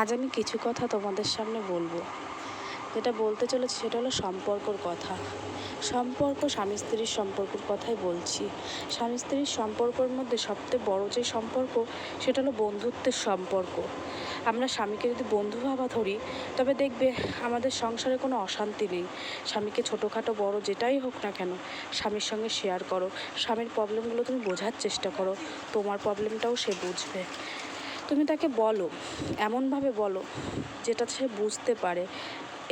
আজ আমি কিছু কথা তোমাদের সামনে বলবো। যেটা বলতে চলেছি সেটা হলো সম্পর্কর কথা। স্বামী স্ত্রীর সম্পর্কের কথাই বলছি। স্বামী স্ত্রীর সম্পর্কের মধ্যে সবথেকে বড় যে সম্পর্ক সেটা হলো বন্ধুত্বের সম্পর্ক। আমরা স্বামীকে যদি বন্ধু ভাবা ধরি তবে দেখবে আমাদের সংসারে কোনো অশান্তি নেই। স্বামীকে ছোটোখাটো বড় যেটাই হোক না কেন স্বামীর সঙ্গে শেয়ার করো। স্বামীর প্রবলেমগুলো তুমি বোঝার চেষ্টা করো, তোমার প্রবলেমটাও সে বুঝবে। তুমি তাকে বলো, এমনভাবে বলো যেটা সে বুঝতে পারে।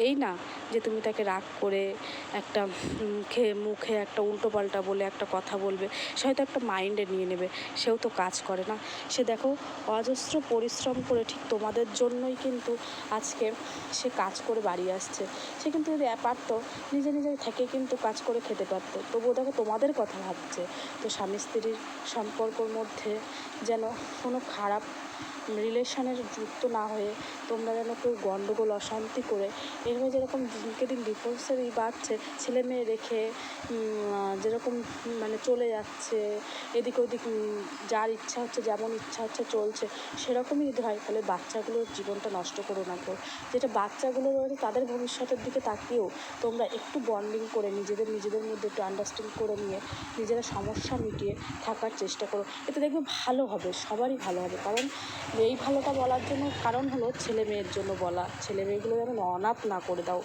এই না যে তুমি তাকে রাগ করে একটা মুখে একটা উল্টোপাল্টা বলে একটা কথা বলবে, সে হয়তো একটা মাইন্ডে নিয়ে নেবে। সেও তো কাজ করে না। সে দেখো অজস্র পরিশ্রম করে ঠিক তোমাদের জন্যই কিন্তু আজকে সে কাজ করে বাড়ি আসছে। সে কিন্তু যদি পারতো নিজে নিজে থেকে কিন্তু কাজ করে খেতে পারতো, তবুও দেখো তোমাদের কথা ভাবছে। তো স্বামী স্ত্রীর সম্পর্কর মধ্যে যেন কোনো খারাপ রিলেশনের যুক্ত না হয়ে তোমরা যেন কেউ গণ্ডগোল অশান্তি করে এভাবে যেরকম দিনকে দিন ডিভোর্সেরই বাড়ছে, ছেলে মেয়ে রেখে যেরকম মানে চলে যাচ্ছে এদিক ওদিক, যার ইচ্ছা হচ্ছে যেমন ইচ্ছা হচ্ছে চলছে, সেরকমই যদি হয় তাহলে বাচ্চাগুলোর জীবনটা নষ্ট করো না কেউ। যেটা বাচ্চাগুলো রয়েছে তাদের ভবিষ্যতের দিকে তাকিয়েও তোমরা একটু বন্ডিং করে নিজেদের মধ্যে একটু আন্ডারস্ট্যান্ড করে নিয়ে নিজেরা সমস্যা মিটিয়ে থাকার চেষ্টা করো। এতে দেখবে ভালো হবে, সবারই ভালো হবে। কারণ এই ভালোটা বলার জন্য কারণ হলো ছেলে মেয়ের জন্য বলা, ছেলে মেয়েগুলো যেন অনাথ না করে দাও।